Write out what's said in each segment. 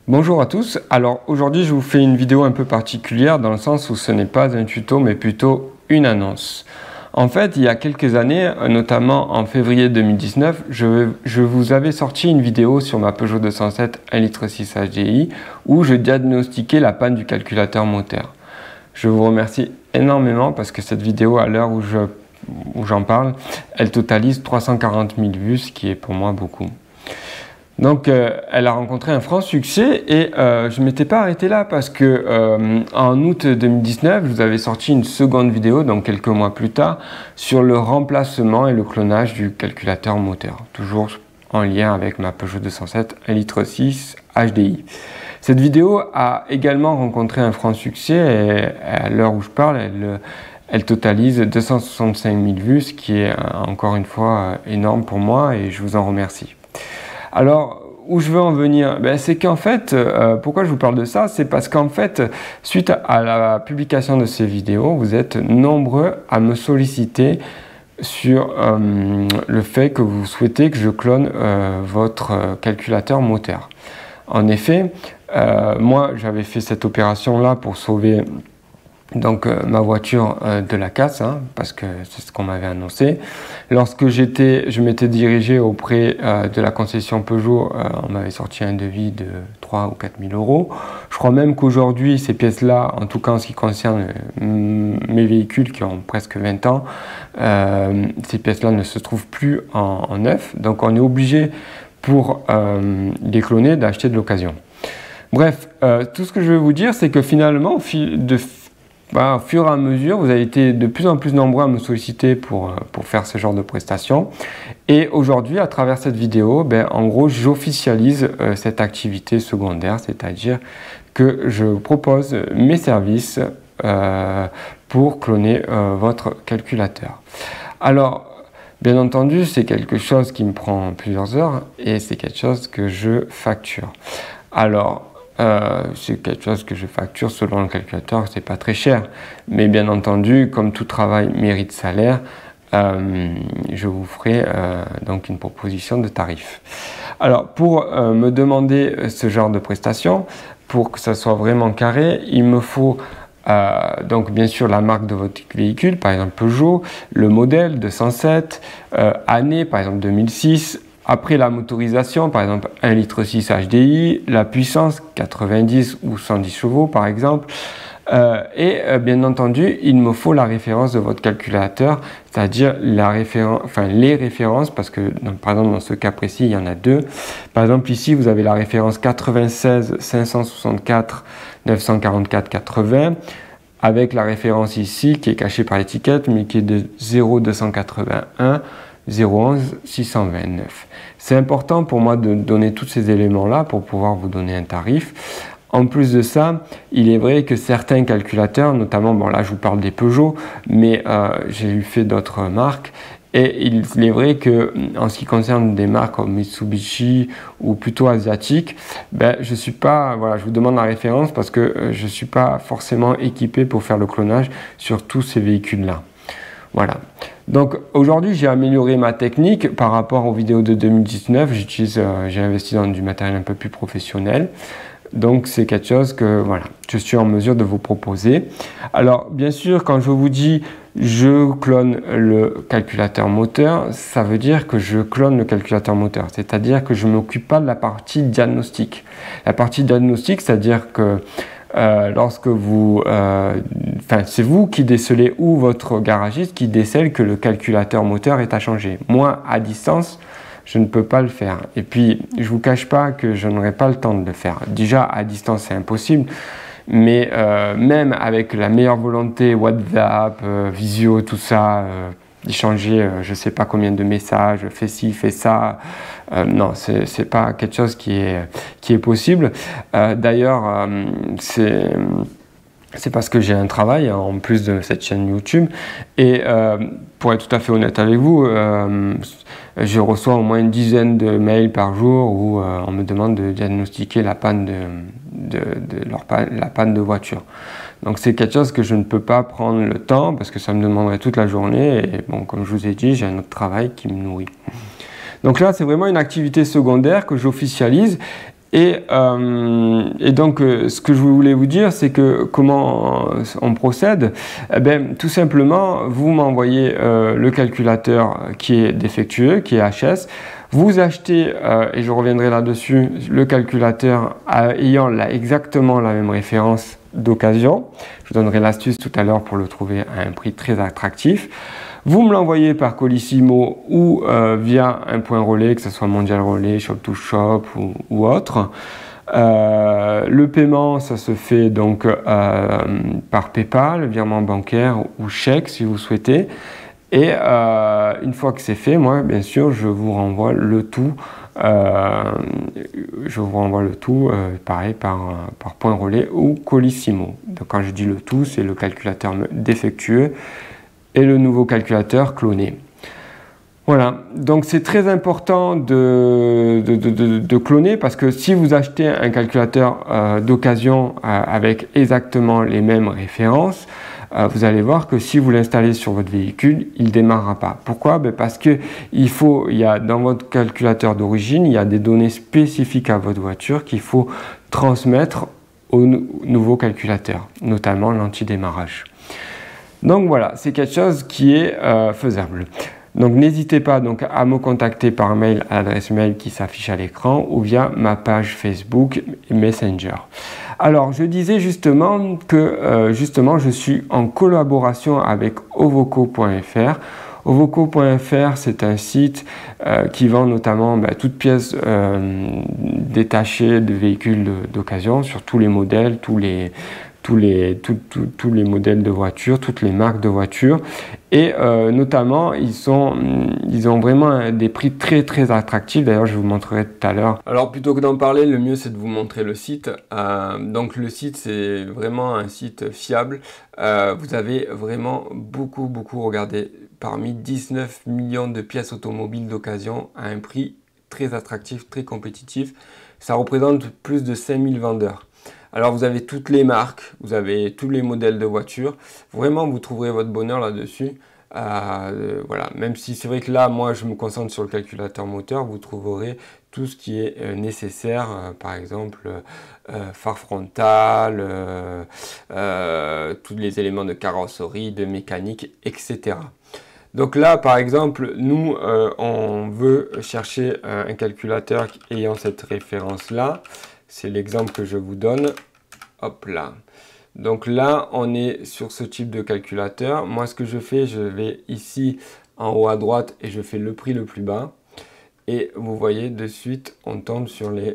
Bonjour à tous, alors aujourd'hui je vous fais une vidéo un peu particulière dans le sens où ce n'est pas un tuto mais plutôt une annonce. En fait, il y a quelques années, notamment en février 2019, je vous avais sorti une vidéo sur ma Peugeot 207 1,6 L HDI où je diagnostiquais la panne du calculateur moteur. Je vous remercie énormément parce que cette vidéo, à l'heure où j'en parle, elle totalise 340 000 vues, ce qui est pour moi beaucoup. Donc elle a rencontré un franc succès et je ne m'étais pas arrêté là parce que en août 2019, je vous avais sorti une seconde vidéo, donc quelques mois plus tard, sur le remplacement et le clonage du calculateur moteur, toujours en lien avec ma Peugeot 207 1,6 HDI. Cette vidéo a également rencontré un franc succès et à l'heure où je parle, elle totalise 265 000 vues, ce qui est encore une fois énorme pour moi et je vous en remercie. Alors, où je veux en venir, c'est qu'en fait, pourquoi je vous parle de ça, c'est parce qu'en fait, suite à la publication de ces vidéos, vous êtes nombreux à me solliciter sur le fait que vous souhaitez que je clone votre calculateur moteur. En effet, moi, j'avais fait cette opération-là pour sauver ma voiture de la casse, parce que c'est ce qu'on m'avait annoncé. Lorsque je m'étais dirigé auprès de la concession Peugeot, on m'avait sorti un devis de 3 ou 4 000 euros. Je crois même qu'aujourd'hui, ces pièces-là, en tout cas en ce qui concerne mes véhicules qui ont presque 20 ans, ces pièces-là ne se trouvent plus en neuf. Donc on est obligé, pour les cloner, d'acheter de l'occasion. Bref, tout ce que je veux vous dire, c'est que finalement, au fur et à mesure, vous avez été de plus en plus nombreux à me solliciter pour faire ce genre de prestations. Et aujourd'hui, à travers cette vidéo, en gros, j'officialise cette activité secondaire, c'est-à-dire que je propose mes services pour cloner votre calculateur. Alors, bien entendu, c'est quelque chose qui me prend plusieurs heures et c'est quelque chose que je facture. Alors, c'est quelque chose que je facture selon le calculateur, c'est pas très cher. Mais bien entendu, comme tout travail mérite salaire, je vous ferai donc une proposition de tarif. Alors, pour me demander ce genre de prestation, pour que ça soit vraiment carré, il me faut donc bien sûr la marque de votre véhicule, par exemple Peugeot, le modèle 207, année par exemple 2006, après la motorisation, par exemple 1,6 L HDI, la puissance 90 ou 110 chevaux par exemple, bien entendu il me faut la référence de votre calculateur, c'est-à-dire les références, parce que par exemple dans ce cas précis il y en a deux. Par exemple ici vous avez la référence 96 564 944 80 avec la référence ici qui est cachée par l'étiquette mais qui est de 0281 011 629. C'est important pour moi de donner tous ces éléments-là pour pouvoir vous donner un tarif. En plus de ça, il est vrai que certains calculateurs, notamment, bon là je vous parle des Peugeot, mais j'ai eu fait d'autres marques, et il est vrai que en ce qui concerne des marques comme Mitsubishi ou plutôt asiatiques, je suis pas, voilà, je vous demande la référence parce que je suis pas forcément équipé pour faire le clonage sur tous ces véhicules-là. Voilà. Donc aujourd'hui j'ai amélioré ma technique par rapport aux vidéos de 2019. J'ai investi dans du matériel un peu plus professionnel. Donc c'est quelque chose que voilà, je suis en mesure de vous proposer. Alors bien sûr, quand je vous dis je clone le calculateur moteur, ça veut dire que je clone le calculateur moteur. C'est-à-dire que je ne m'occupe pas de la partie diagnostic. La partie diagnostic, c'est-à-dire que lorsque c'est vous qui décelez ou votre garagiste qui décèle que le calculateur moteur est à changer. Moi, à distance, je ne peux pas le faire. Et puis, je ne vous cache pas que je n'aurai pas le temps de le faire. Déjà, à distance, c'est impossible. Mais même avec la meilleure volonté, WhatsApp, Visio, tout ça, échanger je ne sais pas combien de messages, fais ci, fais ça. Non, c'est pas quelque chose qui est possible. D'ailleurs, c'est parce que j'ai un travail en plus de cette chaîne YouTube. Et pour être tout à fait honnête avec vous, je reçois au moins une dizaine de mails par jour où on me demande de diagnostiquer la panne la panne de voiture. Donc c'est quelque chose que je ne peux pas prendre le temps parce que ça me demanderait toute la journée et bon, comme je vous ai dit, j'ai un autre travail qui me nourrit. Donc là, c'est vraiment une activité secondaire que j'officialise Et donc, ce que je voulais vous dire, c'est que comment on procède? Eh bien, tout simplement, vous m'envoyez le calculateur qui est défectueux, qui est HS. Vous achetez, et je reviendrai là-dessus, le calculateur ayant exactement la même référence d'occasion. Je vous donnerai l'astuce tout à l'heure pour le trouver à un prix très attractif. Vous me l'envoyez par Colissimo ou via un point relais, que ce soit Mondial Relais, Shop2Shop ou autre. Le paiement, ça se fait donc par PayPal, virement bancaire ou chèque si vous souhaitez. Et une fois que c'est fait, moi, bien sûr, je vous renvoie le tout. Pareil, par point relais ou Colissimo. Donc, quand je dis le tout, c'est le calculateur défectueux et le nouveau calculateur cloné. Voilà, donc c'est très important de cloner parce que si vous achetez un calculateur d'occasion avec exactement les mêmes références, vous allez voir que si vous l'installez sur votre véhicule, il ne démarrera pas. Pourquoi? Parce que dans votre calculateur d'origine, il y a des données spécifiques à votre voiture qu'il faut transmettre au nouveau calculateur, notamment l'anti-démarrage. Donc voilà, c'est quelque chose qui est faisable. Donc n'hésitez pas donc à me contacter par mail à l'adresse mail qui s'affiche à l'écran ou via ma page Facebook Messenger. Alors je disais justement que je suis en collaboration avec Ovoco.fr. Ovoco.fr, c'est un site qui vend notamment toutes pièces détachées de véhicules d'occasion sur tous les modèles, tous les modèles de voitures, toutes les marques de voitures. Et notamment, ils ont vraiment des prix très très attractifs. D'ailleurs, je vous montrerai tout à l'heure. Alors, plutôt que d'en parler, le mieux, c'est de vous montrer le site. Donc, le site, c'est vraiment un site fiable. Vous avez vraiment beaucoup, regardez, parmi 19 millions de pièces automobiles d'occasion à un prix très attractif, très compétitif. Ça représente plus de 5000 vendeurs. Alors vous avez toutes les marques, vous avez tous les modèles de voitures. Vraiment, vous trouverez votre bonheur là-dessus. Voilà. Même si c'est vrai que là, moi, je me concentre sur le calculateur moteur, vous trouverez tout ce qui est nécessaire. Par exemple, phare frontal, tous les éléments de carrosserie, de mécanique, etc. Donc là, par exemple, nous, on veut chercher un calculateur ayant cette référence-là. C'est l'exemple que je vous donne. Hop là. Donc là, on est sur ce type de calculateur. Moi, ce que je fais, je vais ici en haut à droite et je fais le prix le plus bas. Et vous voyez, de suite, on tombe sur la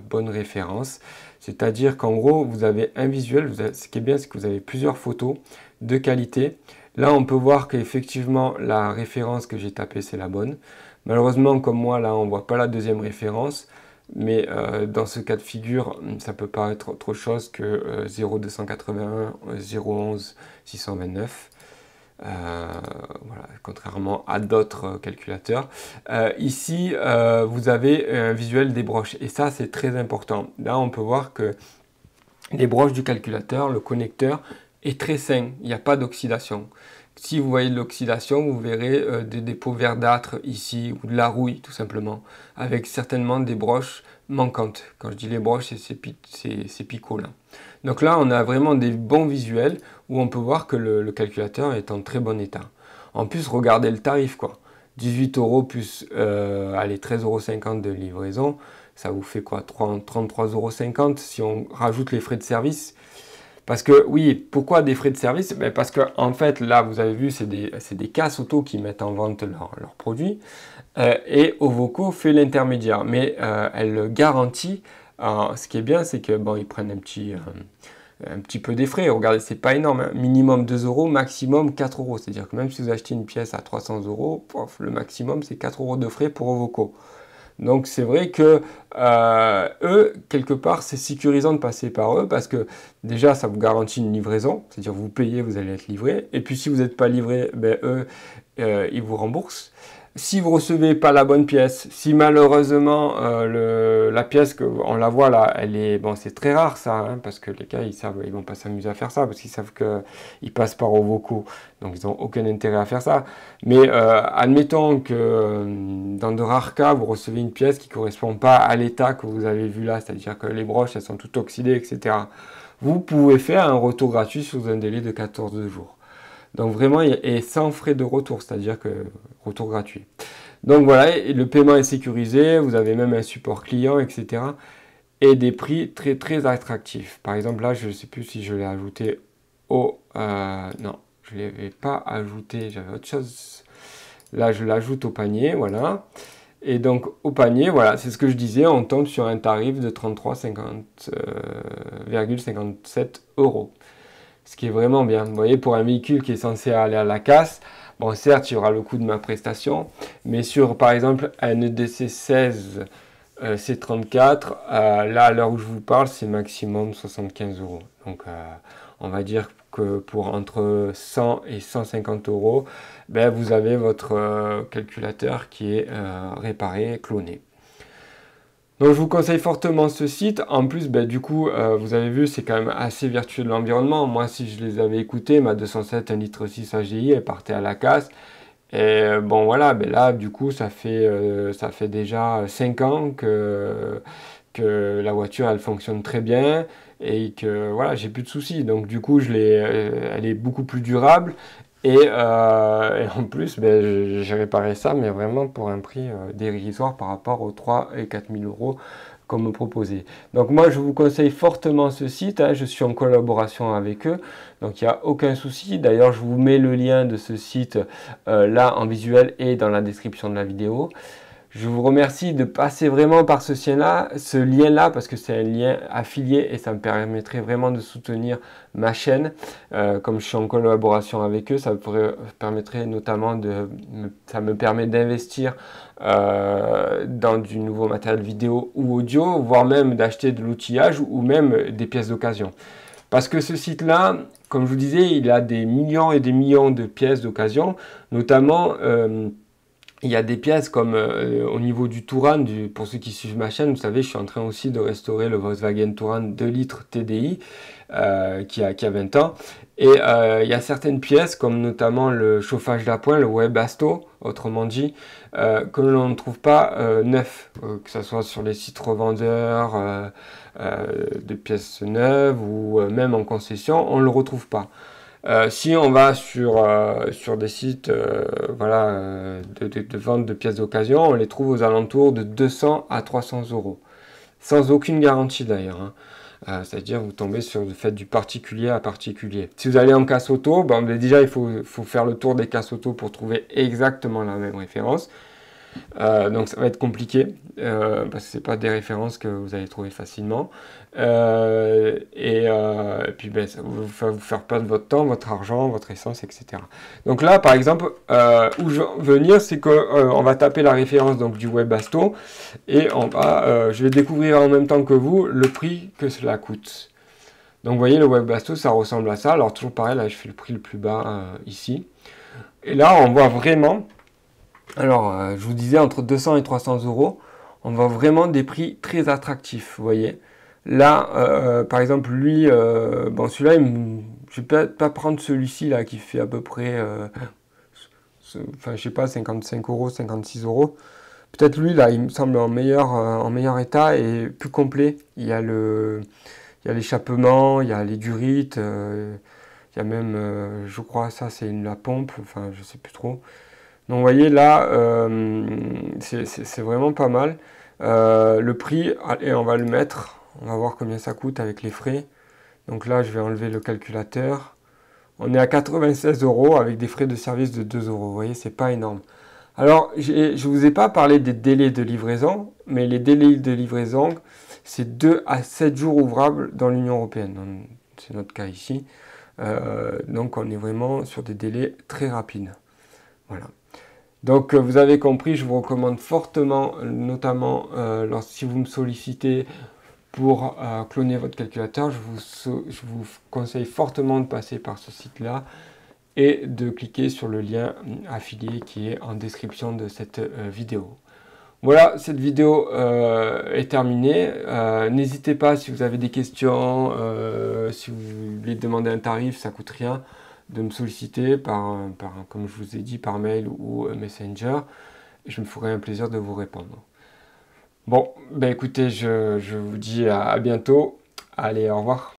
bonne référence. C'est-à-dire qu'en gros, vous avez un visuel. Ce qui est bien, c'est que vous avez plusieurs photos de qualité. Là, on peut voir qu'effectivement, la référence que j'ai tapée, c'est la bonne. Malheureusement, comme moi, là, on ne voit pas la deuxième référence. Mais dans ce cas de figure, ça peut paraître autre chose que 0281 011 629. Voilà, contrairement à d'autres calculateurs. Ici, vous avez un visuel des broches. Et ça, c'est très important. Là, on peut voir que les broches du calculateur, le connecteur, est très sain. Il n'y a pas d'oxydation. Si vous voyez de l'oxydation, vous verrez des dépôts verdâtres ici, ou de la rouille tout simplement, avec certainement des broches manquantes. Quand je dis les broches, c'est ces picots là. Donc là, on a vraiment des bons visuels où on peut voir que le calculateur est en très bon état. En plus, regardez le tarif, quoi. 18 € plus allez, 13,50 € de livraison, ça vous fait quoi? 33,50 € si on rajoute les frais de service. Parce que, oui, pourquoi des frais de service? Parce que, en fait, là, vous avez vu, c'est des casses auto qui mettent en vente leurs produits. Et Ovoco fait l'intermédiaire. Mais elle garantit. Ce qui est bien, c'est que, bon, ils prennent un petit peu des frais. Regardez, c'est pas énorme. Hein. Minimum 2 €, maximum 4 €. C'est-à-dire que même si vous achetez une pièce à 300 €, le maximum, c'est 4 € de frais pour Ovoco. Donc c'est vrai que eux, quelque part, c'est sécurisant de passer par eux parce que déjà, ça vous garantit une livraison, c'est-à-dire vous payez, vous allez être livré. Et puis si vous n'êtes pas livré, eux, ils vous remboursent. si vous recevez pas la bonne pièce, si malheureusement la pièce on la voit là, elle est bon, c'est très rare ça, hein, parce que les gars ils vont pas s'amuser à faire ça parce qu'ils savent que ils passent par au vocaux, donc ils ont aucun intérêt à faire ça. Mais admettons que dans de rares cas vous recevez une pièce qui correspond pas à l'état que vous avez vu là, c'est-à-dire que les broches elles sont toutes oxydées, etc. Vous pouvez faire un retour gratuit sous un délai de 14 jours. Donc vraiment, et sans frais de retour, c'est-à-dire que retour gratuit. Donc voilà, le paiement est sécurisé, vous avez même un support client, etc. Et des prix très très attractifs. Par exemple, là, je ne sais plus si je l'ai ajouté au... non, je ne l'avais pas ajouté, j'avais autre chose. Là, je l'ajoute au panier, voilà. Et donc, au panier, voilà, c'est ce que je disais, on tombe sur un tarif de 33,57 €. Ce qui est vraiment bien. Vous voyez, pour un véhicule qui est censé aller à la casse, bon, certes, il y aura le coût de ma prestation, mais sur, par exemple, un EDC 16 C34, là, à l'heure où je vous parle, c'est maximum 75 €. Donc, on va dire que pour entre 100 et 150 €, ben, vous avez votre calculateur qui est réparé, cloné. Donc je vous conseille fortement ce site. En plus, ben, du coup, vous avez vu, c'est quand même assez vertueux de l'environnement. Moi, si je les avais écoutés, ma 207 1,6 litre AGI, elle partait à la casse. Et bon, voilà, ben là, du coup, ça fait déjà 5 ans que la voiture, elle fonctionne très bien et que, voilà, j'ai plus de soucis. Donc, du coup, elle est beaucoup plus durable. Et en plus, ben, j'ai réparé ça, mais vraiment pour un prix dérisoire par rapport aux 3 et 4 000 € qu'on me proposait. Donc moi, je vous conseille fortement ce site, hein, je suis en collaboration avec eux, donc il n'y a aucun souci. D'ailleurs, je vous mets le lien de ce site là en visuel et dans la description de la vidéo. Je vous remercie de passer vraiment par ce lien-là, parce que c'est un lien affilié et ça me permettrait vraiment de soutenir ma chaîne. Comme je suis en collaboration avec eux, ça permettrait notamment ça me permet d'investir dans du nouveau matériel vidéo ou audio, voire même d'acheter de l'outillage ou même des pièces d'occasion. Parce que ce site-là, comme je vous disais, il a des millions et des millions de pièces d'occasion, notamment... il y a des pièces comme au niveau du Touran, pour ceux qui suivent ma chaîne, vous savez, je suis en train aussi de restaurer le Volkswagen Touran 2 litres TDI qui a 20 ans. Et il y a certaines pièces comme notamment le chauffage d'appoint, le Webasto, autrement dit, que l'on ne trouve pas neuf, que ce soit sur les sites revendeurs de pièces neuves ou même en concession, on ne le retrouve pas. Si on va sur des sites voilà, de vente de pièces d'occasion, on les trouve aux alentours de 200 à 300 €. Sans aucune garantie d'ailleurs. Hein. C'est-à-dire vous tombez sur le fait du particulier à particulier. Si vous allez en casse auto, ben, déjà il faut faire le tour des casses auto pour trouver exactement la même référence. Donc ça va être compliqué parce que c'est pas des références que vous allez trouver facilement et puis ben, ça va vous faire perdre votre temps, votre argent, votre essence, etc. Donc là par exemple où je veux venir, c'est que on va taper la référence donc du Webasto et je vais découvrir en même temps que vous le prix que cela coûte. Donc vous voyez le Webasto ça ressemble à ça. Alors toujours pareil, là je fais le prix le plus bas ici et là on voit vraiment. Alors, je vous disais, entre 200 et 300 €, on voit vraiment des prix très attractifs, vous voyez. Là, par exemple, lui, bon, celui-là, je ne vais pas prendre celui-ci, là, qui fait à peu près, enfin, je sais pas, 55 €, 56 €. Peut-être lui, là, il me semble en meilleur état et plus complet. Il y a l'échappement, il y a les durites, il y a même, je crois, ça, c'est la pompe, enfin, je sais plus trop. Donc vous voyez là, c'est vraiment pas mal. Le prix, et on va le mettre, on va voir combien ça coûte avec les frais. Donc là, je vais enlever le calculateur. On est à 96 € avec des frais de service de 2 €. Vous voyez, c'est pas énorme. Alors, je ne vous ai pas parlé des délais de livraison, mais les délais de livraison, c'est 2 à 7 jours ouvrables dans l'Union européenne. C'est notre cas ici. Donc on est vraiment sur des délais très rapides. Voilà. Donc vous avez compris, je vous recommande fortement, notamment si vous me sollicitez pour cloner votre calculateur, je vous conseille fortement de passer par ce site-là. et de cliquer sur le lien affilié qui est en description de cette vidéo. Voilà, cette vidéo est terminée. N'hésitez pas si vous avez des questions, si vous voulez demander un tarif, ça coûte rien, de me solliciter comme je vous ai dit, par mail ou Messenger. Et je me ferai un plaisir de vous répondre. Bon, ben écoutez, je vous dis à bientôt. Allez, au revoir.